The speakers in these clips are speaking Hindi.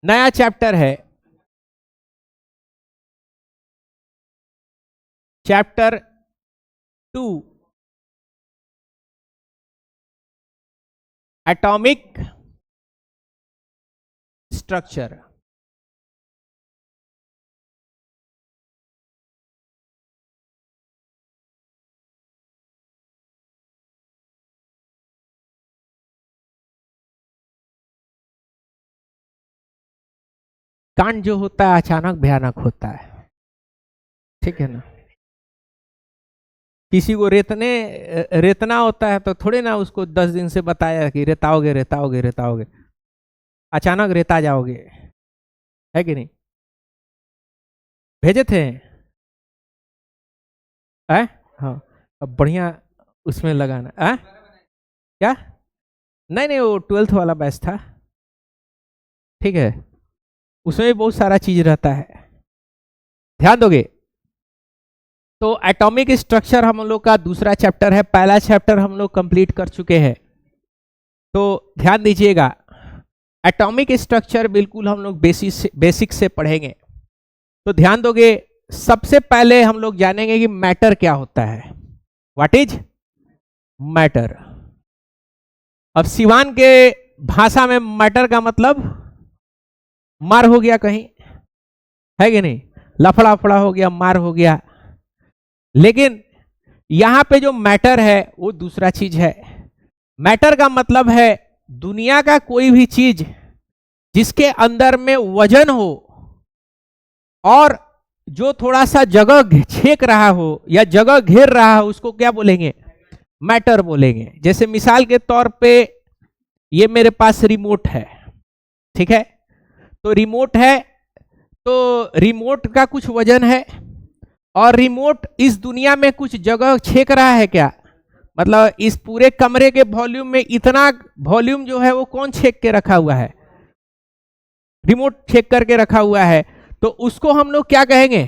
नया चैप्टर है, चैप्टर 2, एटॉमिक स्ट्रक्चर। कांड जो होता है अचानक भयानक होता है, ठीक है ना। किसी को रेतना होता है तो थोड़े ना उसको 10 दिन से बताया कि रेताओगे रेताओगे रेताओगे, अचानक रेता जाओगे, है कि नहीं। भेजे थे हाँ, अब बढ़िया उसमें लगाना क्या। नहीं नहीं, वो 12th वाला बैच था, ठीक है, उसमें भी बहुत सारा चीज रहता है, ध्यान दोगे। तो एटॉमिक स्ट्रक्चर हम लोग का दूसरा चैप्टर है, पहला चैप्टर हम लोग कंप्लीट कर चुके हैं, तो ध्यान दीजिएगा। एटॉमिक स्ट्रक्चर बिल्कुल हम लोग बेसिक से पढ़ेंगे, तो ध्यान दोगे। सबसे पहले हम लोग जानेंगे कि मैटर क्या होता है, व्हाट इज मैटर। अब सिवान के भाषा में मैटर का मतलब मार हो गया कहीं, है कि नहीं, लफड़ा फड़ा हो गया, मार हो गया। लेकिन यहां पे जो मैटर है वो दूसरा चीज है। मैटर का मतलब है दुनिया का कोई भी चीज जिसके अंदर में वजन हो और जो थोड़ा सा जगह छेक रहा हो या जगह घेर रहा हो, उसको क्या बोलेंगे, मैटर बोलेंगे। जैसे मिसाल के तौर पे ये मेरे पास रिमोट है, ठीक है, तो रिमोट है, तो रिमोट का कुछ वजन है और रिमोट इस दुनिया में कुछ जगह छेक रहा है क्या, मतलब इस पूरे कमरे के वॉल्यूम में इतना वॉल्यूम जो है वो कौन छेक के रखा हुआ है, रिमोट छेक करके रखा हुआ है। तो उसको हम लोग क्या कहेंगे,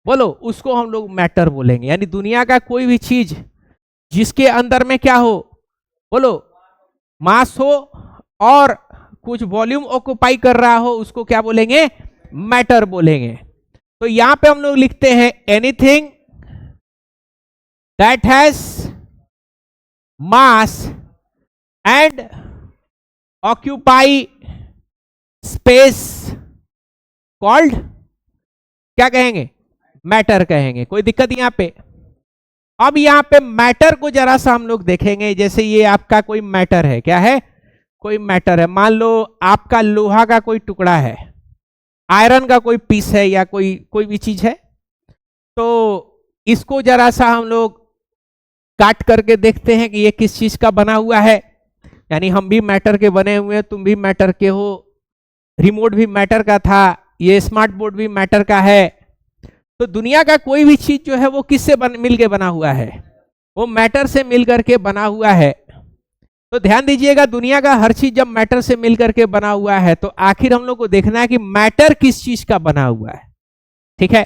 बोलो, उसको हम लोग मैटर बोलेंगे। यानी दुनिया का कोई भी चीज जिसके अंदर में क्या हो, बोलो, मास हो और कुछ वॉल्यूम ऑक्युपाई कर रहा हो, उसको क्या बोलेंगे, मैटर बोलेंगे। तो यहां पे हम लोग लिखते हैं anything that has mass and occupy space called क्या कहेंगे, मैटर कहेंगे। कोई दिक्कत यहां पे। अब यहां पे मैटर को जरा सा हम लोग देखेंगे। जैसे ये आपका कोई मैटर है, क्या है, कोई मैटर है। मान लो आपका लोहा का कोई टुकड़ा है, आयरन का कोई पीस है या कोई भी चीज है, तो इसको जरा सा हम लोग काट करके देखते हैं कि ये किस चीज का बना हुआ है। यानी हम भी मैटर के बने हुए हैं, तुम भी मैटर के हो, रिमोट भी मैटर का था, ये स्मार्ट बोर्ड भी मैटर का है। तो दुनिया का कोई भी चीज जो है वो किससे मिलके बना हुआ है, वो मैटर से मिलकर के बना हुआ है। तो ध्यान दीजिएगा, दुनिया का हर चीज जब मैटर से मिलकर के बना हुआ है, तो आखिर हम लोग को देखना है कि मैटर किस चीज का बना हुआ है, ठीक है।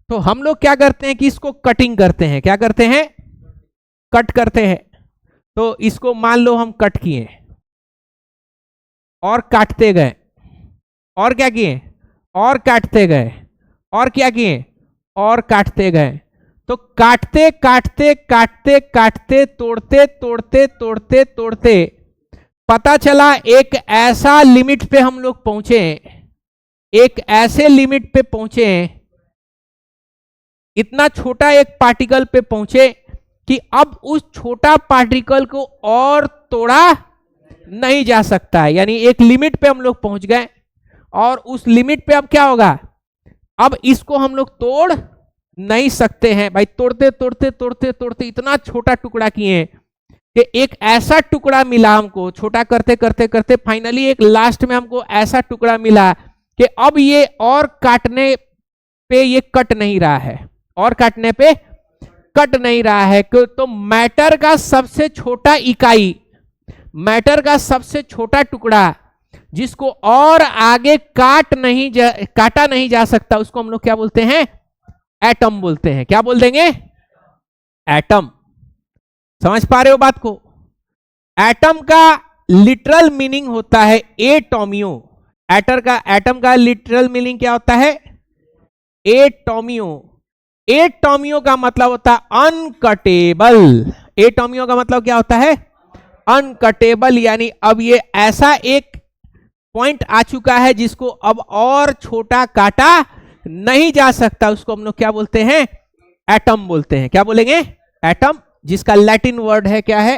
तो हम लोग क्या करते हैं कि इसको कटिंग करते हैं, क्या करते हैं, कट करते हैं। तो इसको मान लो हम कट किए और काटते गए, और क्या किए, और काटते गए, और क्या किए, और काटते गए। तो काटते काटते काटते काटते तोड़ते तोड़ते तोड़ते तोड़ते पता चला एक ऐसा लिमिट पे हम लोग पहुंचे, एक ऐसे लिमिट पे पहुंचे, इतना छोटा एक पार्टिकल पे पहुंचे कि अब उस छोटा पार्टिकल को और तोड़ा नहीं जा सकता है। यानी एक लिमिट पे हम लोग पहुंच गए और उस लिमिट पे अब क्या होगा, अब इसको हम लोग तोड़ नहीं सकते हैं भाई। तोड़ते तोड़ते तोड़ते तोड़ते इतना छोटा टुकड़ा किए कि एक ऐसा टुकड़ा मिला हमको, छोटा करते करते करते फाइनली एक लास्ट में हमको ऐसा टुकड़ा मिला कि अब ये और काटने पे ये कट नहीं रहा है, और काटने पे कट नहीं रहा है। तो मैटर का सबसे छोटा इकाई, मैटर का सबसे छोटा टुकड़ा जिसको और आगे काटा नहीं जा सकता, उसको हम लोग क्या बोलते हैं, एटम बोलते हैं। क्या बोल देंगे, एटम। समझ पा रहे हो बात को। एटम का लिटरल मीनिंग होता है एटोमियो। एटम का लिटरल मीनिंग क्या होता है? एटोमियो। एटोमियो का मतलब होता है अनकटेबल। एटोमियो का मतलब क्या होता है? अनकटेबल। यानी अब ये ऐसा एक पॉइंट आ चुका है जिसको अब और छोटा काटा नहीं जा सकता। उसको हम लोग क्या बोलते हैं? एटम बोलते हैं। क्या बोलेंगे? एटम, जिसका लैटिन वर्ड है क्या है?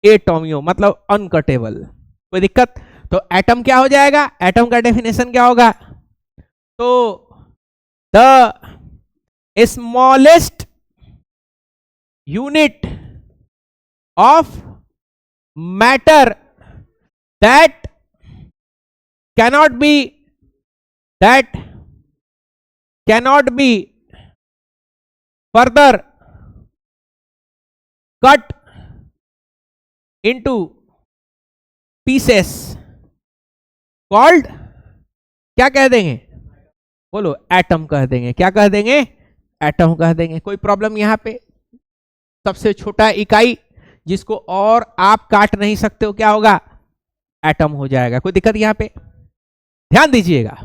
एटोमियो, मतलब अनकटेबल। कोई दिक्कत? तो एटम क्या हो जाएगा? एटम का डेफिनेशन क्या होगा? तो the smallest unit of matter that cannot be further cut into pieces called, क्या कह देंगे? बोलो, एटम कह देंगे। क्या कह देंगे? एटम कह देंगे। कोई प्रॉब्लम यहां पे? सबसे छोटा इकाई जिसको और आप काट नहीं सकते हो क्या होगा? एटम हो जाएगा। कोई दिक्कत यहां पे? ध्यान दीजिएगा,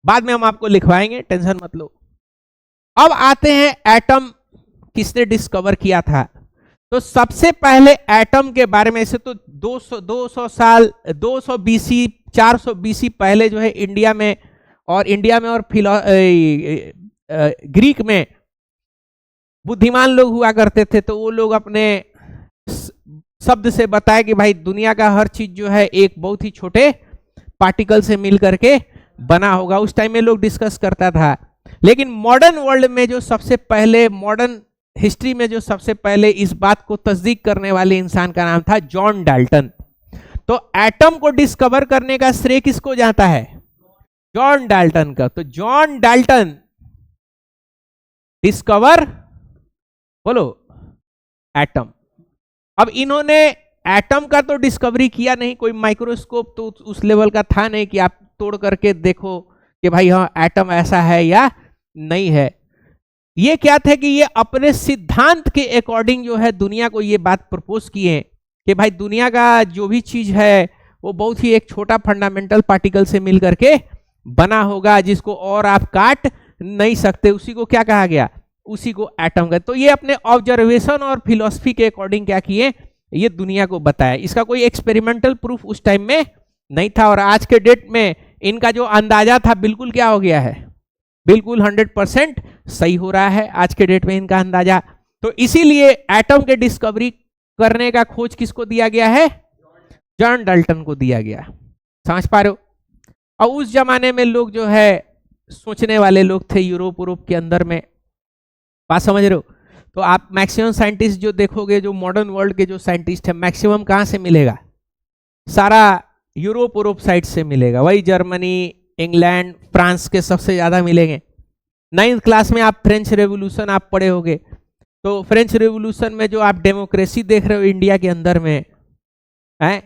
बाद में हम आपको लिखवाएंगे, टेंशन मत लो। अब आते हैं एटम किसने डिस्कवर किया था। तो सबसे पहले एटम के बारे में से तो 200 साल 200 बीसी 400 बीसी पहले जो है इंडिया में और ग्रीक में बुद्धिमान लोग हुआ करते थे। तो वो लोग अपने शब्द से बताए कि भाई दुनिया का हर चीज जो है एक बहुत ही छोटे पार्टिकल से मिल करके बना होगा। उस टाइम में लोग डिस्कस करता था। लेकिन मॉडर्न वर्ल्ड में जो सबसे पहले, मॉडर्न हिस्ट्री में जो सबसे पहले इस बात को तस्दीक करने वाले इंसान का नाम था जॉन डाल्टन। तो एटम को डिस्कवर करने का श्रेय किसको जाता है? जॉन डाल्टन का। तो जॉन डाल्टन डिस्कवर, बोलो, एटम। अब इन्होंने एटम का तो डिस्कवरी किया नहीं, कोई माइक्रोस्कोप तो उस लेवल का था नहीं कि आप तोड़ करके देखो कि भाई हाँ एटम ऐसा है या नहीं है। ये क्या थे कि ये अपने सिद्धांत के अकॉर्डिंग जो है दुनिया को ये बात प्रपोज किए कि भाई दुनिया का जो भी चीज है वो बहुत ही एक छोटा फंडामेंटल पार्टिकल से मिल करके बना होगा, जिसको और आप काट नहीं सकते। उसी को क्या कहा गया? उसी को एटम का। तो ये अपने ऑब्जर्वेशन और फिलॉसफी के अकॉर्डिंग क्या किए? ये दुनिया को बताया। इसका कोई एक्सपेरिमेंटल प्रूफ उस टाइम में नहीं था। और आज के डेट में इनका जो अंदाजा था बिल्कुल क्या हो गया है? बिल्कुल 100% सही हो रहा है आज के डेट में इनका अंदाजा। तो इसीलिए एटम के डिस्कवरी करने का खोज किसको दिया गया है? जॉन डाल्टन को दिया गया। समझ पा रहे हो? और उस जमाने में लोग जो है सोचने वाले लोग थे यूरोप के अंदर में। बात समझ रहे हो? तो आप मैक्सिमम साइंटिस्ट जो देखोगे, जो मॉडर्न वर्ल्ड के जो साइंटिस्ट है, मैक्सिमम कहाँ से मिलेगा? सारा यूरोप साइड से मिलेगा। वही जर्मनी, इंग्लैंड, फ्रांस के सबसे ज्यादा मिलेंगे। 9th क्लास में आप फ्रेंच रेवोल्यूशन आप पढ़े होंगे। तो फ्रेंच रेवोल्यूशन में जो आप डेमोक्रेसी देख रहे हो इंडिया के अंदर में है,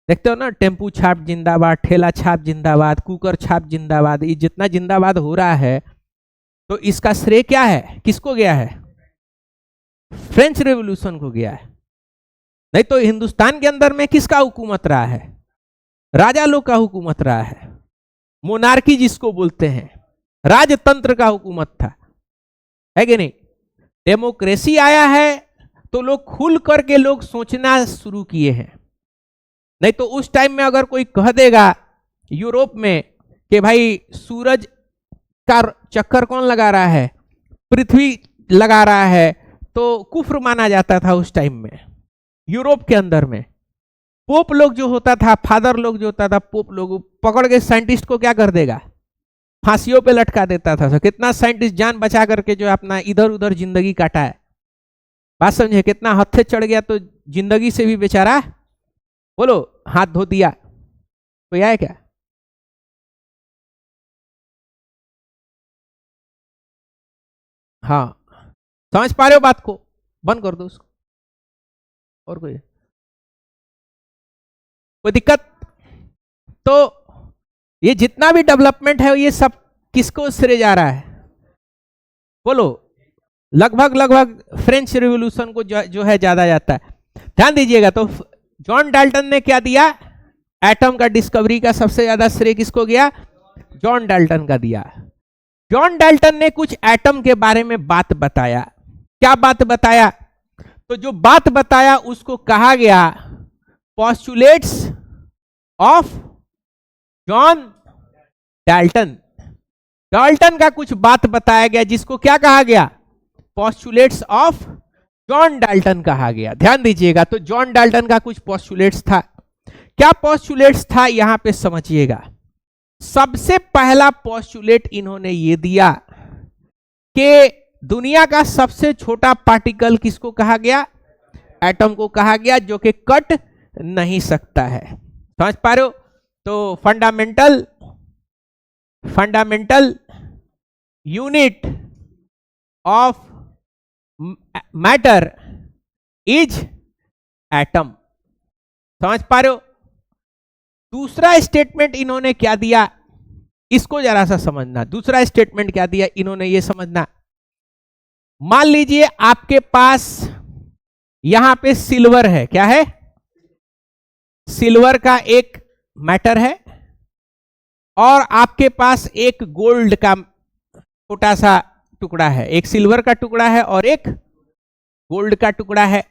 देखते हो ना, टेम्पू छाप जिंदाबाद, ठेला छाप जिंदाबाद, कुकर छाप जिंदाबाद। ये जितना जिंदाबाद हो रहा है तो इसका श्रेय क्या है? किसको गया है? फ्रेंच रेवोल्यूशन को गया है। नहीं तो हिंदुस्तान के अंदर में किसका हुकूमत रहा है? राजा लोग का हुकूमत रहा है। मोनार्की जिसको बोलते हैं, राजतंत्र का हुकूमत था, है कि नहीं? डेमोक्रेसी आया है तो लोग खुल करके लोग सोचना शुरू किए हैं। नहीं तो उस टाइम में अगर कोई कह देगा यूरोप में कि भाई सूरज का चक्कर कौन लगा रहा है? पृथ्वी लगा रहा है, तो कुफ्र माना जाता था उस टाइम में यूरोप के अंदर में। पोप लोग जो होता था, फादर लोग जो होता था, पोप लोग पकड़ के साइंटिस्ट को क्या कर देगा? फांसियों पे लटका देता था। तो कितना साइंटिस्ट जान बचा करके जो अपना इधर उधर जिंदगी काटा है। बात समझे? कितना हत्थे चढ़ गया तो जिंदगी से भी बेचारा, बोलो, हाथ धो दिया। कोई आया क्या? हाँ, समझ पा रहे हो बात को? बंद कर दो उसको। और कोई दिक्कत? तो ये जितना भी डेवलपमेंट है ये सब किसको श्रेय जा रहा है? बोलो, लगभग फ्रेंच रिवॉल्यूशन को जो है ज्यादा जाता है। ध्यान दीजिएगा। तो जॉन डाल्टन ने क्या दिया? एटम का डिस्कवरी का सबसे ज्यादा श्रेय किसको गया? जॉन डाल्टन का दिया। जॉन डाल्टन ने कुछ एटम के बारे में बात बताया। क्या बात बताया? तो जो बात बताया उसको कहा गया postulates of John Dalton. Dalton का कुछ बात बताया गया जिसको क्या कहा गया? पोस्टुलेट्स ऑफ जॉन डाल्टन कहा गया। ध्यान दीजिएगा, तो जॉन डाल्टन का कुछ पोस्टुलेट्स था। क्या पोस्टुलेट्स था यहां पे समझिएगा। सबसे पहला पोस्टुलेट इन्होंने ये दिया कि दुनिया का सबसे छोटा पार्टिकल किसको कहा गया? एटम को कहा गया, जो कि कट नहीं सकता है। समझ पा रहे हो? तो fundamental unit of matter is atom. समझ पा रहे हो? दूसरा स्टेटमेंट इन्होंने क्या दिया, इसको जरा सा समझना। दूसरा स्टेटमेंट क्या दिया इन्होंने, ये समझना। मान लीजिए आपके पास यहां पे सिल्वर है। क्या है? सिल्वर का एक मैटर है और आपके पास एक गोल्ड का छोटा सा टुकड़ा है। एक सिल्वर का टुकड़ा है और एक गोल्ड का टुकड़ा है।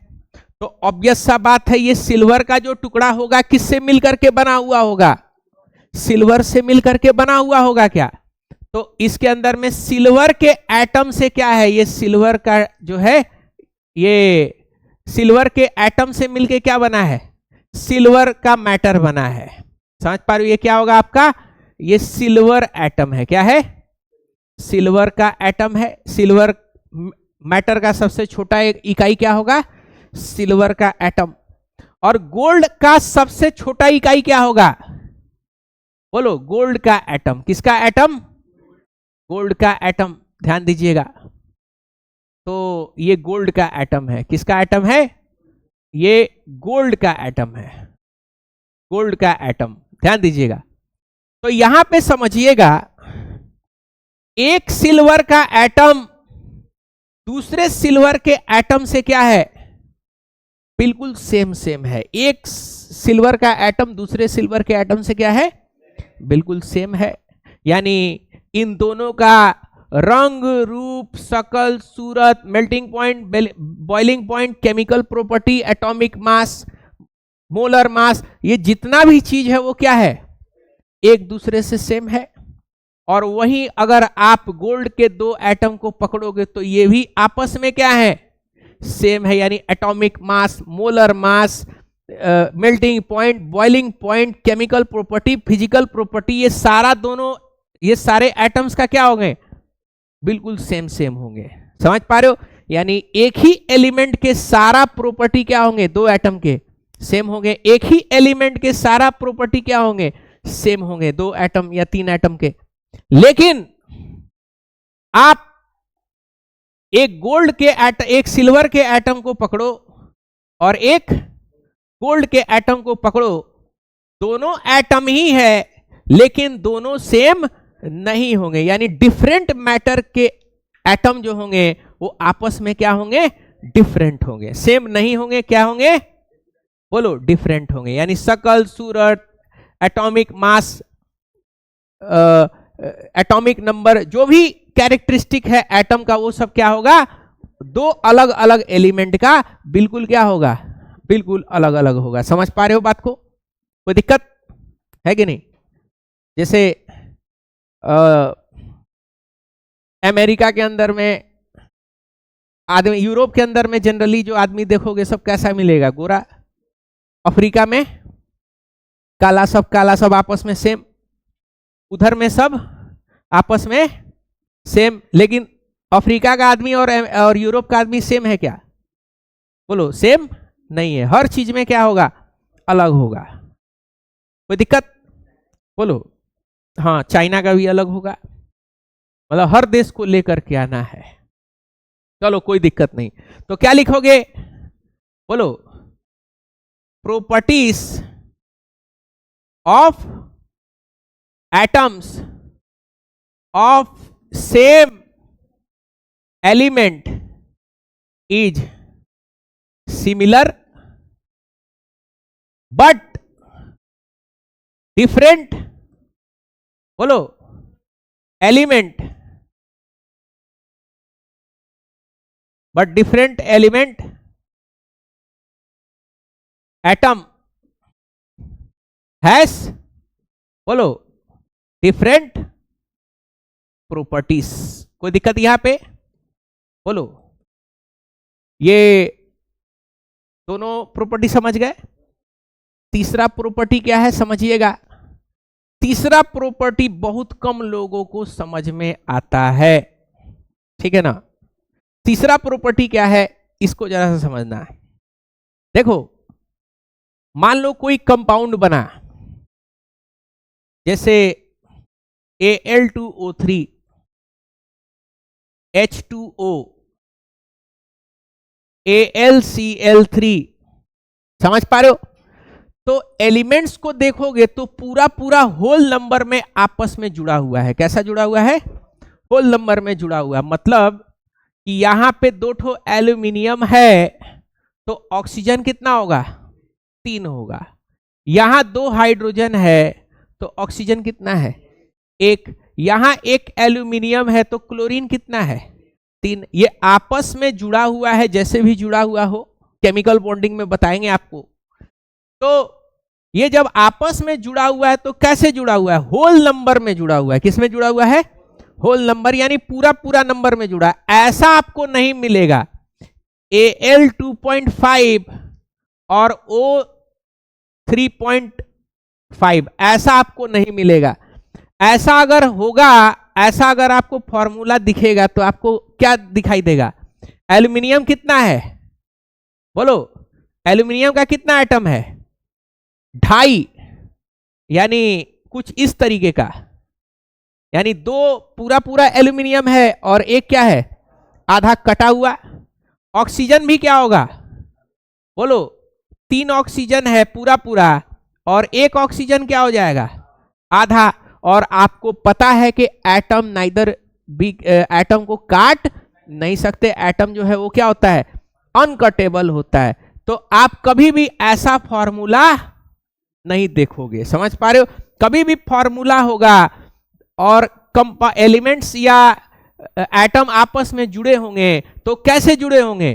तो ऑब्वियस सा बात है, ये सिल्वर का जो टुकड़ा होगा किससे मिलकर के बना हुआ होगा? सिल्वर से मिलकर के बना हुआ होगा। क्या? तो इसके अंदर में सिल्वर के एटम से क्या है, ये सिल्वर का जो है, ये सिल्वर के एटम से मिलके क्या बना है? सिल्वर का मैटर बना है। समझ पा रहे हो? ये क्या होगा आपका? ये सिल्वर एटम है। क्या है? सिल्वर का एटम है। सिल्वर मैटर का सबसे छोटा एक इकाई क्या होगा? सिल्वर का एटम। और गोल्ड का सबसे छोटा इकाई क्या होगा? बोलो, गोल्ड का एटम। किसका एटम? गोल्ड का एटम। ध्यान दीजिएगा, तो ये गोल्ड का एटम है। किसका एटम है? ये गोल्ड का एटम है। गोल्ड का एटम। ध्यान दीजिएगा, तो यहां पे समझिएगा, एक सिल्वर का एटम दूसरे सिल्वर के एटम से क्या है? बिल्कुल सेम है। एक सिल्वर का एटम दूसरे सिल्वर के एटम से क्या है? बिल्कुल सेम है। यानी इन दोनों का रंग, रूप, शकल, सूरत, melting point, boiling point, chemical property, atomic mass, molar mass, ये जितना भी चीज है वो क्या है? एक दूसरे से सेम है। और वहीं अगर आप गोल्ड के दो एटम को पकड़ोगे तो ये भी आपस में क्या है? सेम है। यानी एटॉमिक मास, मोलर मास, melting point, boiling point, chemical property, physical property, ये सारा दोनों, ये सारे एटम्स का क्या होंगे? बिल्कुल सेम होंगे। समझ पा रहे हो? यानी एक ही एलिमेंट के सारा प्रॉपर्टी क्या होंगे? दो एटम के सेम होंगे। एक ही एलिमेंट के सारा प्रॉपर्टी क्या होंगे? सेम होंगे, दो एटम या तीन एटम के। लेकिन आप एक सिल्वर के एटम को पकड़ो और एक गोल्ड के एटम को पकड़ो, दोनों एटम ही है लेकिन दोनों सेम नहीं होंगे। यानी डिफरेंट मैटर के एटम जो होंगे वो आपस में क्या होंगे? डिफरेंट होंगे। सेम नहीं होंगे। क्या होंगे? बोलो, डिफरेंट होंगे। यानी शकल, सूरत, एटॉमिक मास, एटॉमिक नंबर, जो भी कैरेक्टरिस्टिक है एटम का, वो सब क्या होगा? दो अलग अलग एलिमेंट का बिल्कुल क्या होगा? बिल्कुल अलग अलग होगा। समझ पा रहे हो बात को? कोई दिक्कत है कि नहीं? जैसे अमेरिका के अंदर में आदमी, यूरोप के अंदर में जनरली जो आदमी देखोगे सब कैसा मिलेगा? गोरा। अफ्रीका में काला, सब आपस में सेम। उधर में सब आपस में सेम। लेकिन अफ्रीका का आदमी और यूरोप का आदमी सेम है क्या? बोलो, सेम नहीं है। हर चीज में क्या होगा? अलग होगा। कोई दिक्कत? बोलो। हाँ, चाइना का भी अलग होगा। मतलब हर देश को लेकर के आना है। चलो, कोई दिक्कत नहीं। तो क्या लिखोगे? बोलो, properties of atoms of same element is similar but different, बोलो, element, but different element atom has, बोलो, डिफरेंट प्रॉपर्टीज। कोई दिक्कत यहां पे? बोलो, ये दोनों प्रॉपर्टी समझ गए। तीसरा प्रॉपर्टी क्या है समझिएगा। तीसरा प्रॉपर्टी बहुत कम लोगों को समझ में आता है, ठीक है ना। तीसरा प्रॉपर्टी क्या है, इसको जरा सा समझना है। देखो, मान लो कोई कंपाउंड बना, जैसे Al2O3 H2O AlCl3, समझ पा रहे हो? तो एलिमेंट्स को देखोगे तो पूरा पूरा होल नंबर में आपस में जुड़ा हुआ है। कैसा जुड़ा हुआ है? होल नंबर में जुड़ा हुआ। मतलब कि यहां पे 2 ठो एल्यूमिनियम है तो ऑक्सीजन कितना होगा? 3 होगा। यहां 2 हाइड्रोजन है तो ऑक्सीजन कितना है? 1। यहां 1 एल्यूमिनियम है तो क्लोरीन कितना है? 3। ये आपस में जुड़ा हुआ है, जैसे भी जुड़ा हुआ हो, केमिकल बॉन्डिंग में बताएंगे आपको। तो ये जब आपस में जुड़ा हुआ है तो कैसे जुड़ा हुआ है? होल नंबर में जुड़ा हुआ है। किस में जुड़ा हुआ है? होल नंबर, यानी पूरा पूरा नंबर में जुड़ा है। ऐसा आपको नहीं मिलेगा Al2.5 और O3.5, ऐसा आपको नहीं मिलेगा। ऐसा अगर होगा, ऐसा अगर आपको फॉर्मूला दिखेगा तो आपको क्या दिखाई देगा? एल्यूमिनियम कितना है? बोलो, एल्यूमिनियम का कितना एटम है? 2.5, यानी कुछ इस तरीके का। यानी 2 पूरा पूरा एल्यूमिनियम है और 1 क्या है? आधा कटा हुआ। ऑक्सीजन भी क्या होगा? बोलो, 3 ऑक्सीजन है पूरा पूरा और 1 ऑक्सीजन क्या हो जाएगा? आधा। और आपको पता है कि एटम नाइदर भी एटम को काट नहीं सकते। एटम जो है वो क्या होता है? अनकटेबल होता है। तो आप कभी भी ऐसा फॉर्मूला नहीं देखोगे। समझ पा रहे हो? कभी भी फॉर्मूला होगा और एलिमेंट्स या एटम आपस में जुड़े होंगे तो कैसे जुड़े होंगे?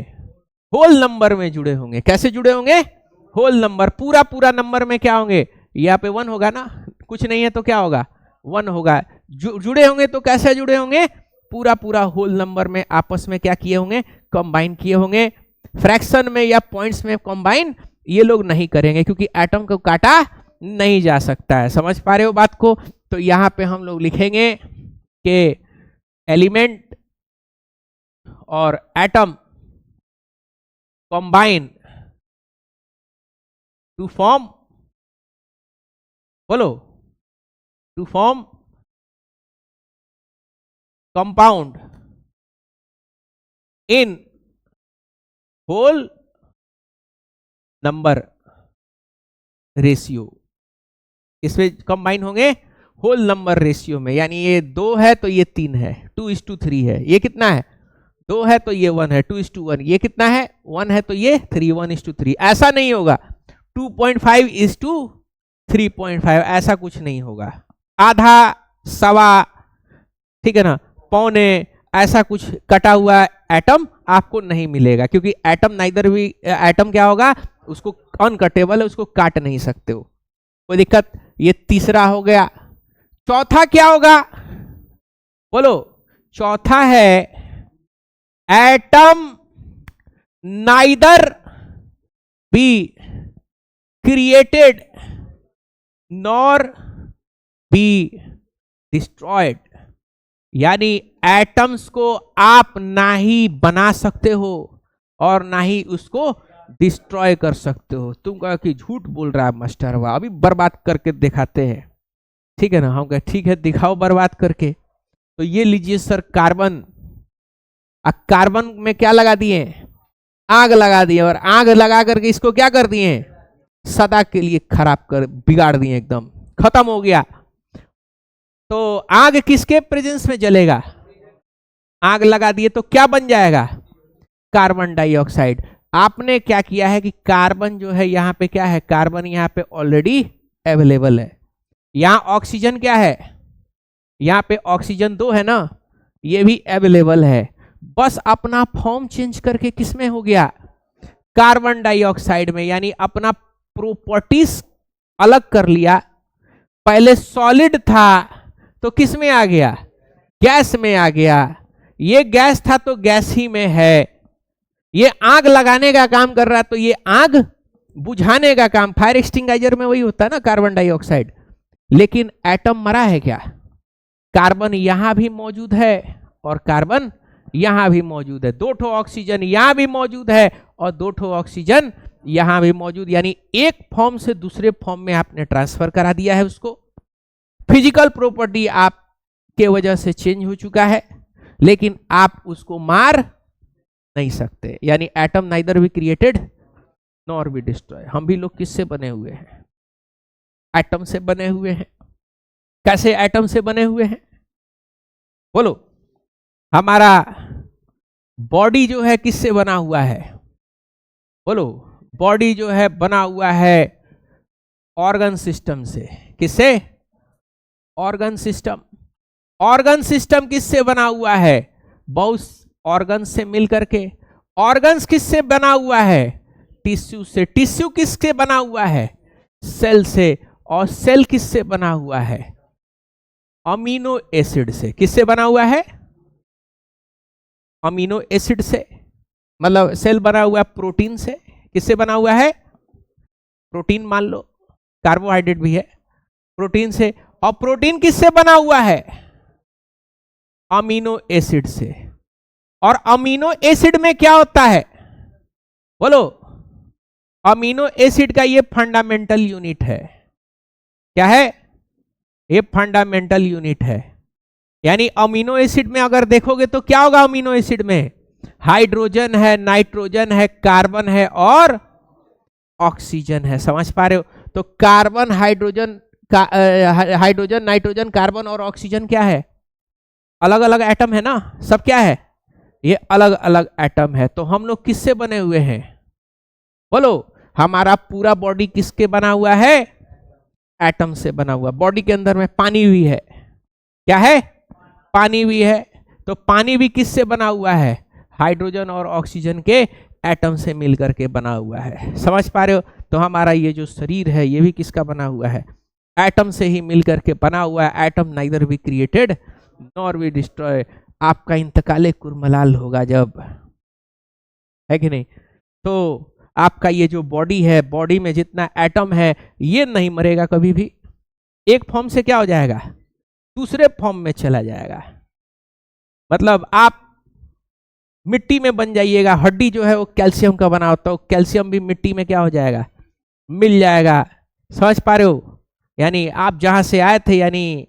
होल नंबर में जुड़े होंगे। कैसे जुड़े होंगे? Whole number. पूरा पूरा नंबर में क्या होंगे? यहाँ पे 1 होगा ना, कुछ नहीं है तो क्या होगा? 1 होगा। जुड़े होंगे तो कैसे जुड़े होंगे? पूरा पूरा होल नंबर में आपस में क्या किए होंगे? कंबाइन किए होंगे। फ्रैक्शन में या पॉइंट्स में कंबाइन ये लोग नहीं करेंगे, क्योंकि एटम को काटा नहीं जा सकता है। समझ पा रहे हो बात को? तो यहां पे हम लोग लिखेंगे कि एलिमेंट और एटम कंबाइन टू फॉर्म, बोलो, to form compound in whole number ratio. इसमें कंबाइन होंगे होल नंबर रेशियो में। यानी ये 2 है तो ये 3 है, 2:3 है। ये कितना है? 2 है तो ये 1 है, 2:1। ये कितना है? 1 है तो ये 3, 1:3। ऐसा नहीं होगा 2.5:3.5, ऐसा कुछ नहीं होगा। आधा, सवा, ठीक है ना, पौने, ऐसा कुछ कटा हुआ एटम आपको नहीं मिलेगा, क्योंकि एटम नाइदर भी एटम क्या होगा? उसको अनकटेबल है, उसको काट नहीं सकते हो। कोई दिक्कत? ये तीसरा हो गया। चौथा क्या होगा? बोलो, चौथा है atom neither be created nor be destroyed. यानी एटम्स को आप ना ही बना सकते हो और ना ही उसको डिस्ट्रॉय कर सकते हो। तुम कहो कि झूठ बोल रहा है मास्टर, वाह, अभी बर्बाद करके दिखाते हैं। ठीक है ना? हम कहे ठीक है, दिखाओ बर्बाद करके। तो ये लीजिए सर, कार्बन। कार्बन में क्या लगा दिए? आग लगा दिए। और आग लगा करके इसको क्या कर दिए? सदा के लिए खराब कर, बिगाड़ दिए, एकदम खत्म हो गया। तो आग किसके प्रेजेंस में जलेगा? आग लगा दिए तो क्या बन जाएगा? Carbon dioxide. आपने क्या किया है कि कार्बन जो है यहाँ पे क्या है? कार्बन यहाँ पे ऑलरेडी अवेलेबल है। यहां ऑक्सीजन क्या है, यहां पे ऑक्सीजन 2 है ना, ये भी अवेलेबल है, बस अपना फॉर्म चेंज करके किसमें हो गया, कार्बन डाइऑक्साइड में, यानी अपना प्रॉपर्टीज अलग कर लिया। पहले सॉलिड था तो किस में आ गया, गैस में आ गया, ये गैस था तो गैस ही में है, ये आग लगाने का काम कर रहा है तो ये आग बुझाने का काम, फायर एक्सटिंगाइजर में वही होता है ना कार्बन डाइऑक्साइड। लेकिन एटम मरा है क्या, कार्बन यहां भी मौजूद है और कार्बन यहां भी मौजूद है, दो ठो ऑक्सीजन यहां भी मौजूद है और दो ठो ऑक्सीजन यहां भी मौजूद, यानी एक फॉर्म से दूसरे फॉर्म में आपने ट्रांसफर करा दिया है उसको। फिजिकल प्रॉपर्टी आपके वजह से चेंज हो चुका है, लेकिन आप उसको मार नहीं सकते, यानी atom neither be created nor be destroy. हम भी लोग किससे बने हुए हैं, एटम से बने हुए हैं। कैसे एटम से बने हुए हैं, बोलो। हमारा बॉडी जो है किससे बना हुआ है, बोलो। बॉडी जो है बना हुआ है ऑर्गन सिस्टम से, किससे, ऑर्गन सिस्टम। ऑर्गन सिस्टम किससे बना हुआ है, बहुत ऑर्गन से मिलकर के। ऑर्गन्स किससे बना हुआ है, टिश्यू से। टिश्यू किससे बना हुआ है, सेल से। और सेल किससे बना हुआ है, अमीनो एसिड से। किससे बना हुआ है, अमीनो एसिड से। मतलब सेल बना हुआ है प्रोटीन से। किससे बना हुआ है, प्रोटीन मान लो, कार्बोहाइड्रेट भी है, प्रोटीन से। और प्रोटीन किससे बना हुआ है, अमीनो एसिड से। और अमीनो एसिड में क्या होता है, बोलो। अमीनो एसिड का ये फंडामेंटल यूनिट है, क्या है, ये फंडामेंटल यूनिट है। यानी अमीनो एसिड में अगर देखोगे तो क्या होगा, अमीनो एसिड में हाइड्रोजन है, नाइट्रोजन है, कार्बन है और ऑक्सीजन है। समझ पा रहे हो, तो कार्बन, हाइड्रोजन का, हाइड्रोजन, नाइट्रोजन, कार्बन और ऑक्सीजन क्या है, अलग अलग एटम है ना, सब क्या है, ये अलग अलग एटम है। तो हम लोग किससे बने हुए हैं, बोलो। हमारा पूरा बॉडी किसके बना हुआ है, एटम से बना हुआ। बॉडी के अंदर में पानी भी है, क्या है, पानी भी है। तो पानी भी किससे बना हुआ है, हाइड्रोजन और ऑक्सीजन के एटम से मिलकर के बना हुआ है। समझ पा रहे हो, तो हमारा ये जो शरीर है ये भी किसका बना हुआ है, एटम से ही मिलकर के बना हुआ है। Atom neither be created nor be destroy. आपका इंतकाले कुरमलाल होगा जब, है कि नहीं। तो आपका ये जो बॉडी है, बॉडी में जितना एटम है ये नहीं मरेगा कभी भी, एक फॉर्म से क्या हो जाएगा, दूसरे फॉर्म में चला जाएगा। मतलब आप मिट्टी में बन जाइएगा, हड्डी जो है वो कैल्शियम का बना होता है, कैल्शियम भी मिट्टी में क्या हो जाएगा, मिल जाएगा। समझ पा रहे हो, यानी आप जहां से आए थे, यानी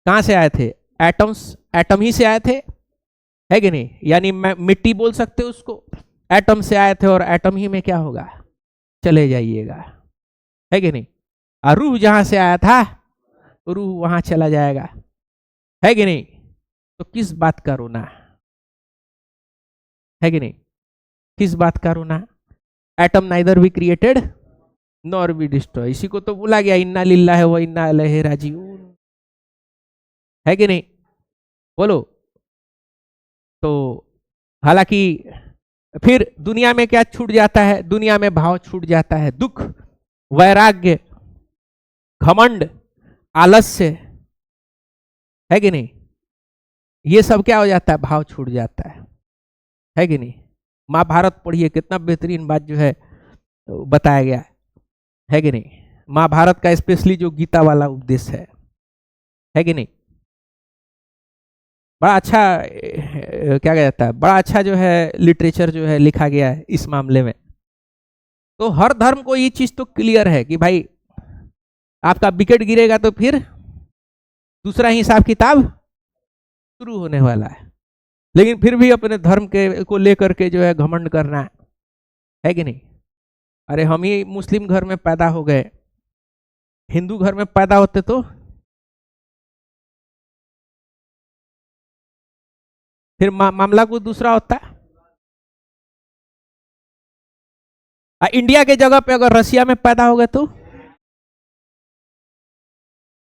कहां से आए थे, एटम्स, एटम ही से आए थे, है कि नहीं। यानी मैं मिट्टी बोल सकते हो उसको, एटम से आए थे और एटम ही में क्या होगा, चले जाइएगा, है कि नहीं। और रूह जहां से आया था, रूह वहां चला जाएगा, है कि नहीं। तो किस बात का रोना, है कि नहीं, किस बात का रोना। Atom neither be created nor be destroy. इसी को तो बोला गया, इन्ना लिल्लाहि व इन्ना इलैहि राजिऊन, है कि नहीं, बोलो। तो हालांकि फिर दुनिया में क्या छूट जाता है, दुनिया में भाव छूट जाता है, दुख, वैराग्य, घमंड, आलस्य, है कि नहीं। ये सब क्या हो जाता है, भाव छूट जाता है कि नहीं। महाभारत पढ़िए, कितना बेहतरीन बात जो है बताया गया है कि नहीं। महाभारत का स्पेशली जो गीता वाला उपदेश है कि नहीं, बड़ा अच्छा, क्या कहा जाता है, बड़ा अच्छा जो है लिटरेचर जो है लिखा गया है इस मामले में। तो हर धर्म को ये चीज तो क्लियर है कि भाई आपका विकेट गिरेगा तो फिर दूसरा हिसाब किताब शुरू होने वाला है। लेकिन फिर भी अपने धर्म के को लेकर के जो है घमंड करना है कि नहीं। अरे हम ही मुस्लिम घर में पैदा हो गए, हिंदू घर में पैदा होते तो फिर मामला कुछ दूसरा होता है। इंडिया के जगह पे अगर रसिया में पैदा हो गए तो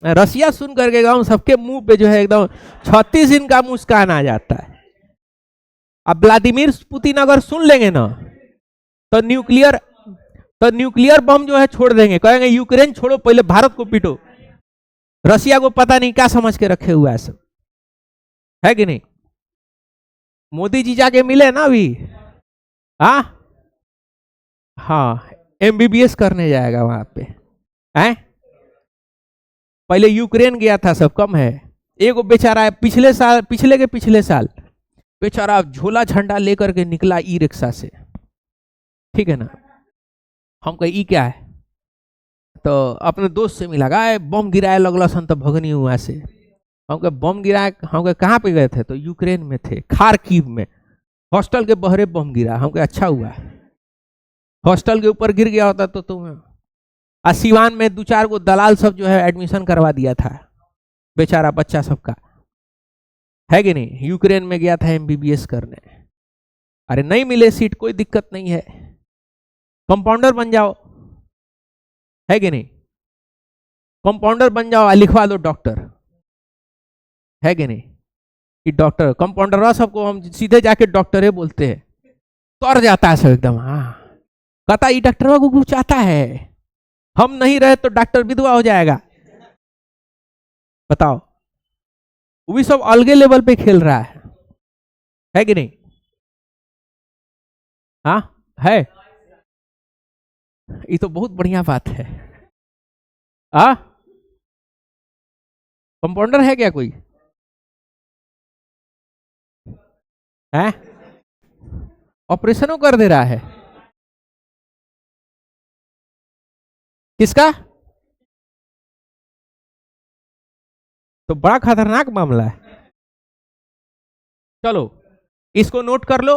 रसिया सुन करके गाँव सबके मुंह पे जो है एकदम 36 दिन का मुस्कान आ जाता है। अब व्लादिमीर पुतिन अगर सुन लेंगे ना तो न्यूक्लियर बम जो है छोड़ देंगे, कहेंगे यूक्रेन छोड़ो पहले भारत को पीटो। रसिया को पता नहीं क्या समझ के रखे हुआ है सब, है कि नहीं। मोदी जी जाके मिले ना अभी। हाँ हाँ, एमबीबीएस करने जाएगा वहां पे है। पहले यूक्रेन गया था, सब कम है। एगो बेचारा है पिछले साल, पिछले साल बेचारा झोला झंडा लेकर के निकला ई रिक्शा से, ठीक है ना। हम कहे ई क्या है, तो अपने दोस्त से मिला, गाय बम गिराए लगला सन तो भगनी हुआ से। हम कहे बम गिराए, हम कहे कहाँ पे गए थे, तो यूक्रेन में थे, खारकीव में हॉस्टल के बहरे बम गिरा। हम कहे अच्छा हुआ, हॉस्टल के ऊपर गिर गया होता तो तुम। सिवान में 2-4 गो दलाल सब जो है एडमिशन करवा दिया था बेचारा बच्चा सबका, है कि नहीं। यूक्रेन में गया था एमबीबीएस करने। अरे नहीं मिले सीट कोई दिक्कत नहीं है, कंपाउंडर बन जाओ, है कि नहीं। कंपाउंडर बन जाओ, लिखवा दो डॉक्टर, है कि नहीं। कि डॉक्टर कंपाउंडर सबको हम सीधे जाके डॉक्टर ही बोलते हैं, तर जाता है सब एकदम। हाँ, कहता ये डॉक्टर को कुछ आता है, हम नहीं रहे तो डॉक्टर विधवा हो जाएगा। बताओ, वो भी सब अलगे लेवल पे खेल रहा है कि नहीं। हाँ है, ये तो बहुत बढ़िया बात है। आ कंपाउंडर है क्या कोई, है ऑपरेशनों कर दे रहा है। किसका, तो बड़ा खतरनाक मामला है। चलो इसको नोट कर लो।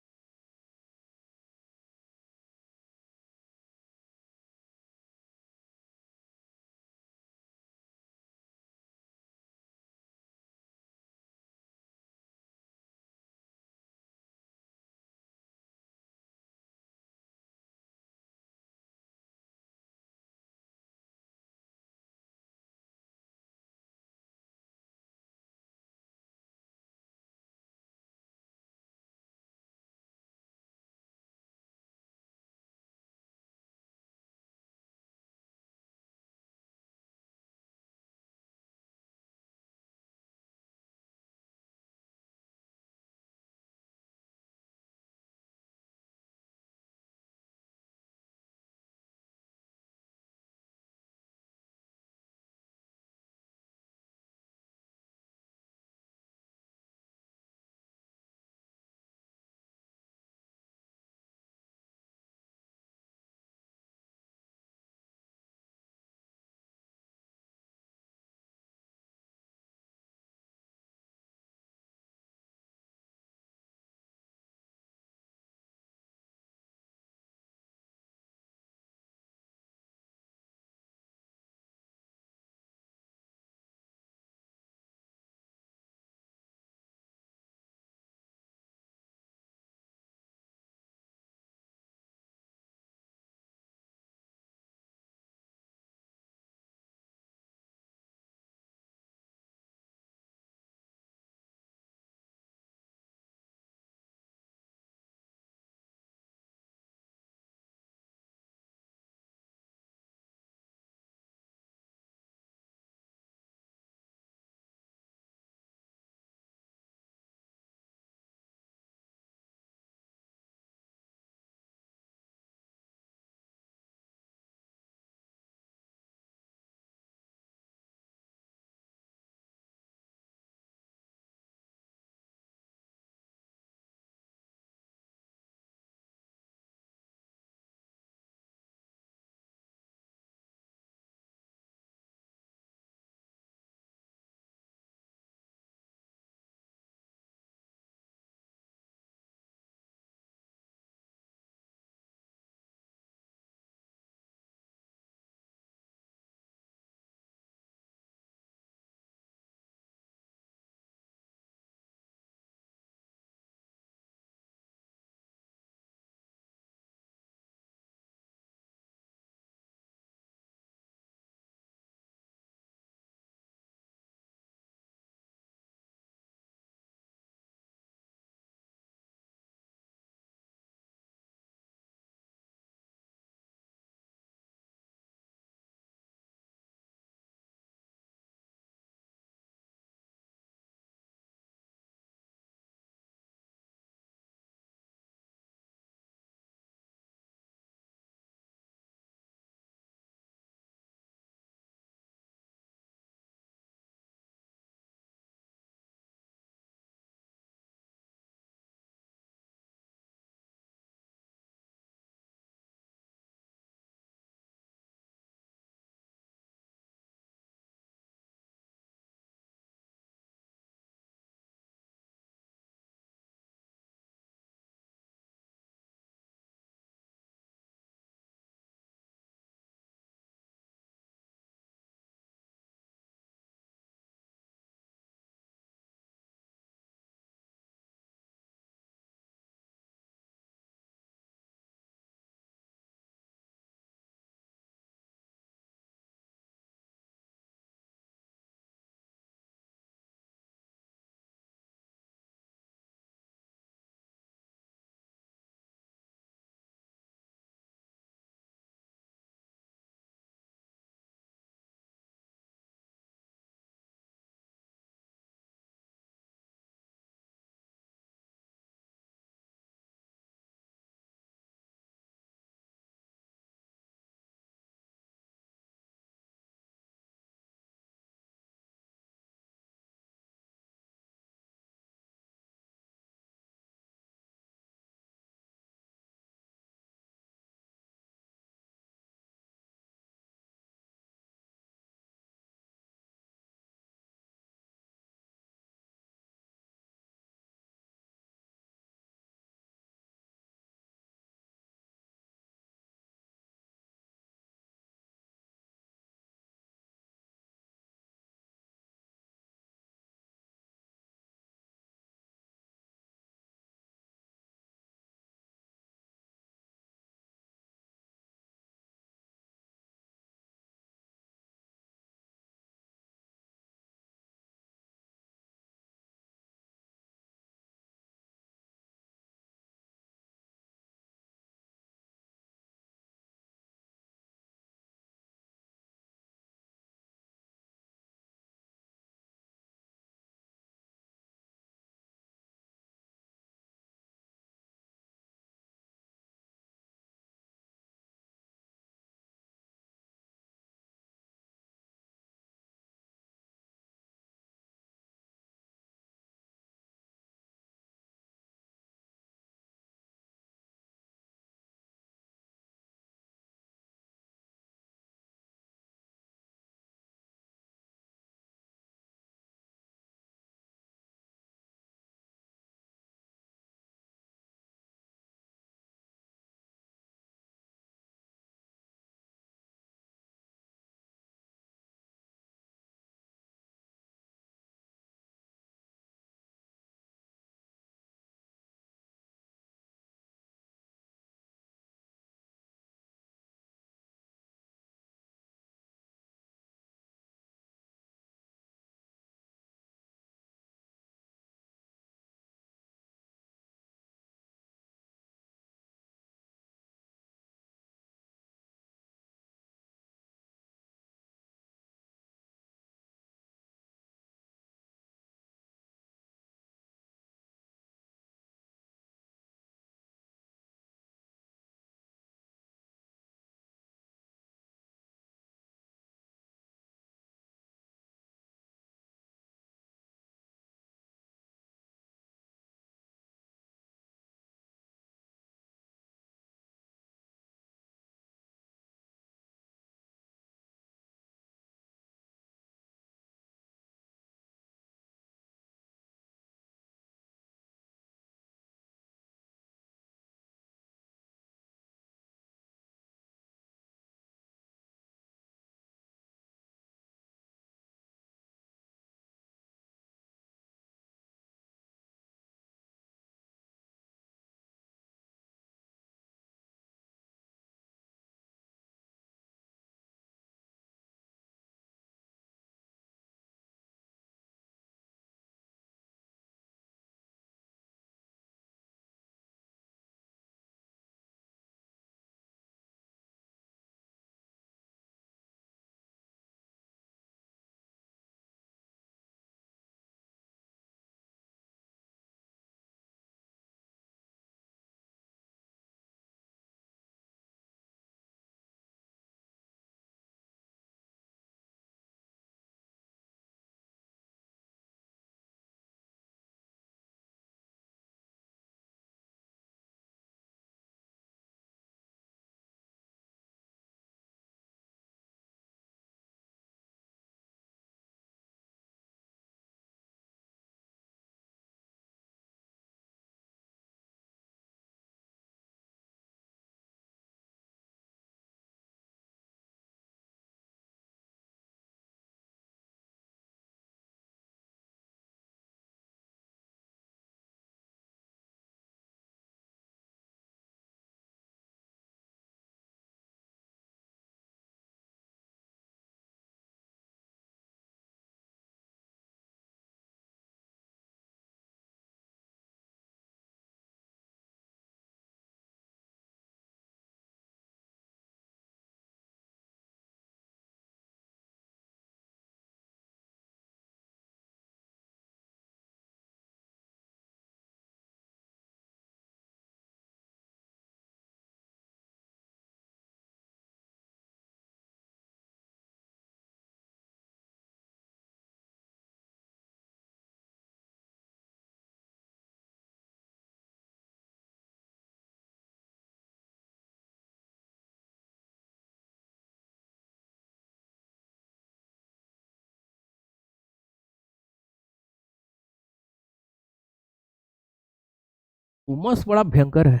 उमस बड़ा भयंकर है,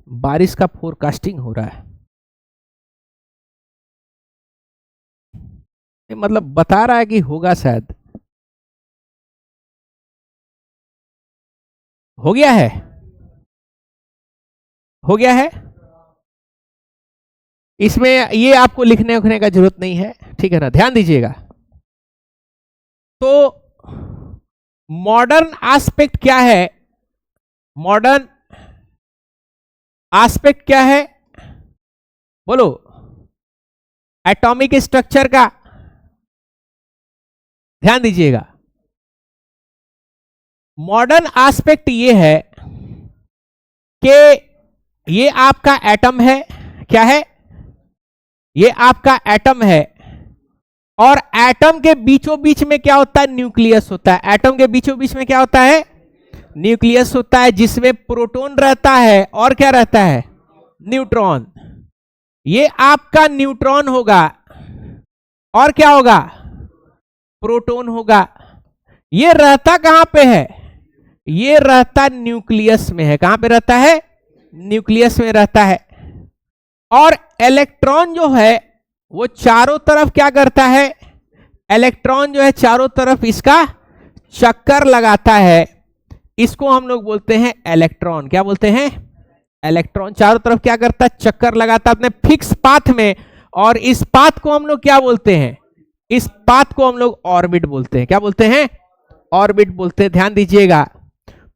बारिश का फोरकास्टिंग हो रहा है। मतलब बता रहा है कि होगा, शायद हो गया है, हो गया है। इसमें ये आपको लिखने उखने का जरूरत नहीं है, ठीक है ना, ध्यान दीजिएगा। तो मॉडर्न एस्पेक्ट क्या है, मॉडर्न एस्पेक्ट क्या है, बोलो, एटॉमिक स्ट्रक्चर का। ध्यान दीजिएगा, मॉडर्न एस्पेक्ट ये है कि ये आपका एटम है, क्या है, ये आपका एटम है, और एटम के बीचों बीच में क्या होता है, न्यूक्लियस होता है। एटम के बीचों बीच में क्या होता है, न्यूक्लियस होता है, जिसमें प्रोटॉन रहता है और क्या रहता है, न्यूट्रॉन। ये आपका न्यूट्रॉन होगा और क्या होगा, प्रोटॉन होगा। ये रहता कहां पे है, ये रहता न्यूक्लियस में है। कहां पे रहता है, न्यूक्लियस में रहता है। और इलेक्ट्रॉन जो है वो चारों तरफ क्या करता है, इलेक्ट्रॉन जो है चारों तरफ इसका चक्कर लगाता है। इसको हम लोग बोलते हैं इलेक्ट्रॉन। क्या बोलते हैं, इलेक्ट्रॉन चारों तरफ क्या करता है, चक्कर लगाता है अपने फिक्स पाथ में। और इस पाथ को हम लोग क्या बोलते हैं, इस पाथ को हम लोग ऑर्बिट बोलते हैं। क्या बोलते हैं, ऑर्बिट बोलते हैं। ध्यान दीजिएगा,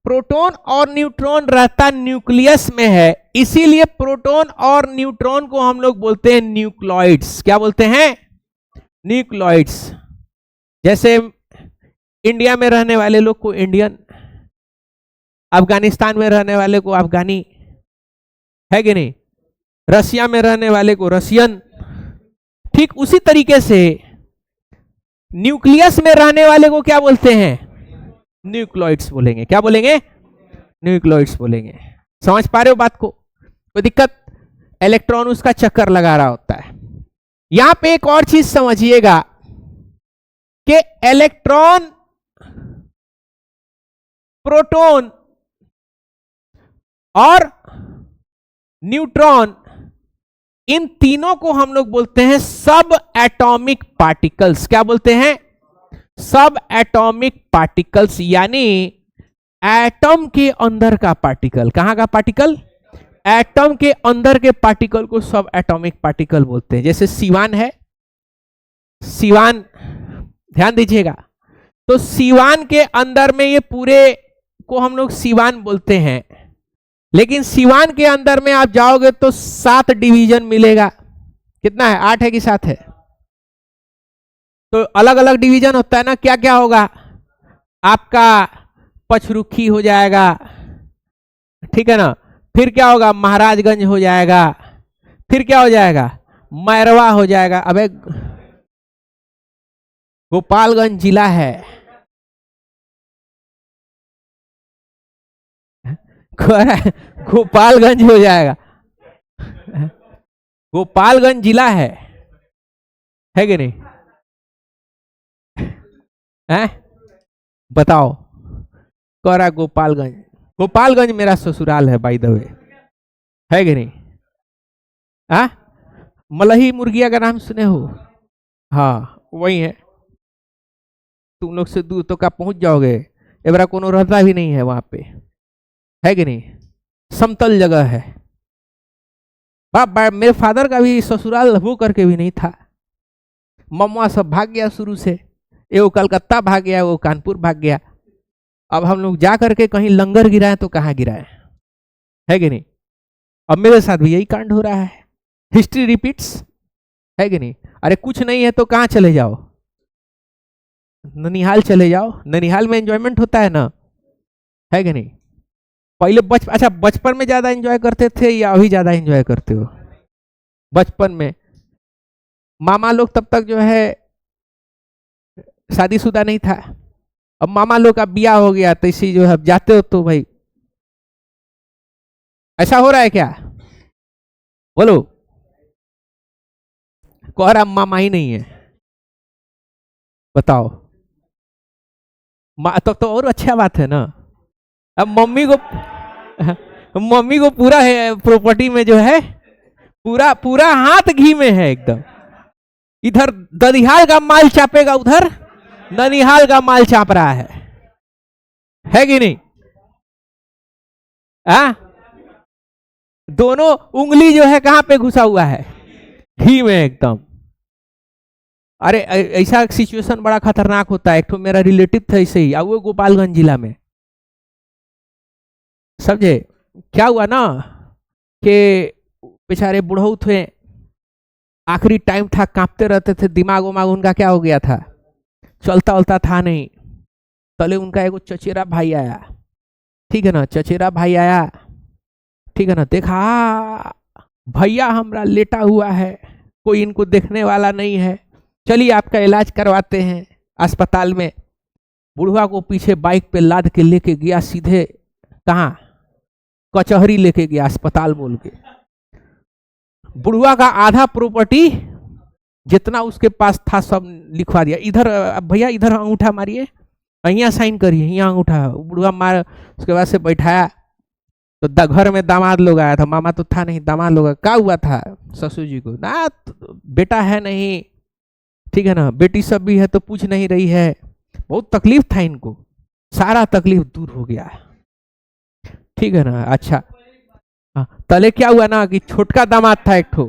प्रोटॉन और न्यूट्रॉन रहता न्यूक्लियस में है, इसीलिए प्रोटॉन और न्यूट्रॉन को हम लोग बोलते हैं न्यूक्लॉइड्स। क्या बोलते हैं, न्यूक्लॉइड्स। जैसे इंडिया में रहने वाले लोग को इंडियन, अफगानिस्तान में रहने वाले को अफगानी, है कि नहीं, रसिया में रहने वाले को रसियन। ठीक उसी तरीके से न्यूक्लियस में रहने वाले को क्या बोलते हैं, न्यूक्लॉइड्स बोलेंगे। क्या बोलेंगे, न्यूक्लॉइड्स बोलेंगे। समझ पा रहे हो बात को, कोई दिक्कत, इलेक्ट्रॉन उसका चक्कर लगा रहा होता है। यहां पे एक और चीज समझिएगा कि इलेक्ट्रॉन, प्रोटॉन और न्यूट्रॉन, इन तीनों को हम लोग बोलते हैं सब एटॉमिक पार्टिकल्स। क्या बोलते हैं, सब एटॉमिक पार्टिकल्स, यानी एटम के अंदर का पार्टिकल। कहां का पार्टिकल, एटम के अंदर के पार्टिकल को सब एटॉमिक पार्टिकल बोलते हैं। जैसे सीवान है, सीवान, ध्यान दीजिएगा, तो सीवान के अंदर में ये पूरे को हम लोग सीवान बोलते हैं। लेकिन सीवान के अंदर में आप जाओगे तो 7 डिवीजन मिलेगा। कितना है, 8 है कि 7 है, तो अलग अलग डिवीजन होता है ना। क्या क्या होगा, आपका पचरुखी हो जाएगा, ठीक है ना, फिर क्या होगा, महाराजगंज हो जाएगा, फिर क्या हो जाएगा, मैरवा हो जाएगा। अबे गोपालगंज जिला है, गोपालगंज हो जाएगा, गोपालगंज जिला है कि नहीं, है, बताओ, कह गोपालगंज, गोपालगंज मेरा ससुराल है बाय द वे, है कि नहीं। हाँ, मलही मुर्गिया का नाम सुने हो, हाँ वही है। तुम लोग से दूर तो क्या पहुंच जाओगे, एवरा कोनो रहता भी नहीं है वहां पे, है कि नहीं, समतल जगह है। मेरे फादर का भी ससुराल हो करके भी नहीं था। मम्मा सब भाग गया शुरू से, एगो कलकत्ता भाग गया, वो कानपुर भाग गया। अब हम लोग जा करके कहीं लंगर गिराए तो कहाँ गिराए, है कि नहीं। अब मेरे साथ भी यही कांड हो रहा है, हिस्ट्री रिपीट्स, है कि नहीं। अरे कुछ नहीं है तो कहाँ चले जाओ, ननिहाल चले जाओ, ननिहाल में एंजॉयमेंट होता है ना, है कि नहीं। पहले अच्छा बचपन में ज्यादा एंजॉय करते थे या अभी ज्यादा एंजॉय करते हो, बचपन में मामा लोग तब तक जो है शादीशुदा नहीं था, अब मामा लोग का ब्याह हो गया तो इसी जो है अब जाते हो तो भाई ऐसा हो रहा है क्या, बोलो, कोहरा मामा ही नहीं है, बताओ। तो और अच्छा बात है ना, अब मम्मी को पूरा है प्रॉपर्टी में जो है पूरा पूरा हाथ घी में है एकदम। इधर दनिहाल का माल चापेगा, उधर ननिहाल का माल चाप रहा है कि नहीं? दोनों उंगली जो है कहां पे घुसा हुआ है? घी में एकदम। अरे ऐसा सिचुएशन बड़ा खतरनाक होता है। एक तो मेरा रिलेटिव था ऐसे ही, वो गोपालगंज जिला में। समझे क्या हुआ ना कि बेचारे बुढ़ऊ थे, आखिरी टाइम था, कांपते रहते थे, दिमाग उमाग उनका क्या हो गया था, चलता वलता था नहीं। तले उनका एगो चचेरा भाई आया, ठीक है ना, चचेरा भाई आया, ठीक है ना, देखा भैया हमरा लेटा हुआ है, कोई इनको देखने वाला नहीं है, चलिए आपका इलाज करवाते हैं अस्पताल में। बुढ़वा को पीछे बाइक पे लाद के लेके गया सीधे कहाँ, कचहरी लेके गया, अस्पताल बोल के। बुढ़वा का आधा प्रॉपर्टी जितना उसके पास था सब लिखवा दिया। इधर भैया इधर अंगूठा मारिए, यहाँ साइन करिए, यहाँ अंगूठा। बुढ़वा मार, उसके बाद से बैठाया तो घर में दामाद लोग आया था, मामा तो था नहीं, दामाद लोग। क्या हुआ था ससुर जी को? ना बेटा है नहीं, ठीक है ना, बेटी सब भी है तो पूछ नहीं रही है। बहुत तकलीफ था इनको, सारा तकलीफ दूर हो गया, ठीक है ना। अच्छा तले क्या हुआ ना कि छोटका दामाद था एक ठो,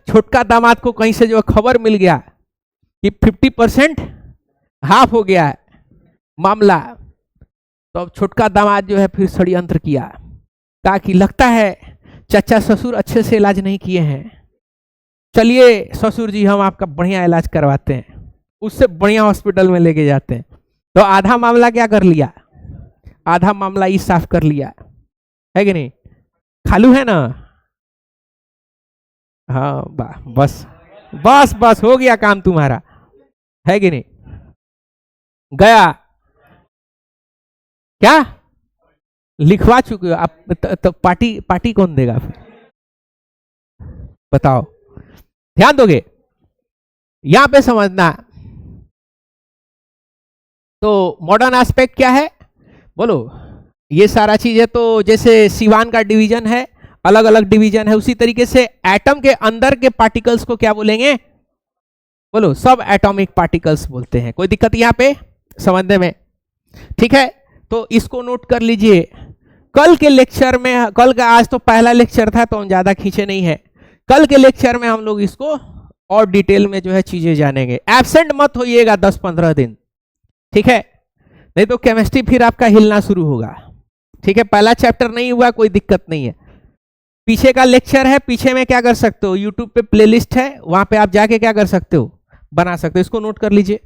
छोटका दामाद को कहीं से जो खबर मिल गया कि 50% हाफ हो गया है मामला, तो अब छोटका दामाद जो है फिर षड्यंत्र किया, कहा कि लगता है चाचा ससुर अच्छे से इलाज नहीं किए हैं, चलिए ससुर जी हम आपका बढ़िया इलाज करवाते हैं, उससे बढ़िया हॉस्पिटल में लेके जाते हैं। तो आधा मामला क्या कर लिया, आधा मामला ही साफ कर लिया, है कि नहीं? खालू है ना? हाँ बस बस बस हो गया काम तुम्हारा, है कि नहीं? गया क्या लिखवा चुके हो आप? तो पार्टी कौन देगा फिर बताओ? ध्यान दोगे यहां पे समझना। तो मॉडर्न एस्पेक्ट क्या है बोलो? ये सारा चीज है। तो जैसे सिवान का डिवीजन है, अलग अलग डिवीजन है, उसी तरीके से एटम के अंदर के पार्टिकल्स को क्या बोलेंगे बोलो? सब एटॉमिक पार्टिकल्स बोलते हैं। कोई दिक्कत यहां पे समझने में? ठीक है, तो इसको नोट कर लीजिए। कल के लेक्चर में, कल का आज तो पहला लेक्चर था तो हम ज्यादा खींचे नहीं है, कल के लेक्चर में हम लोग इसको और डिटेल में जो है चीजें जानेंगे। एब्सेंट मत होइएगा 10-15 दिन, ठीक है, नहीं तो केमिस्ट्री फिर आपका हिलना शुरू होगा। ठीक है, पहला चैप्टर नहीं हुआ कोई दिक्कत नहीं है, पीछे का लेक्चर है, पीछे में क्या कर सकते हो, यूट्यूब पे प्लेलिस्ट है, वहां पे आप जाके क्या कर सकते हो, बना सकते हो। इसको नोट कर लीजिए।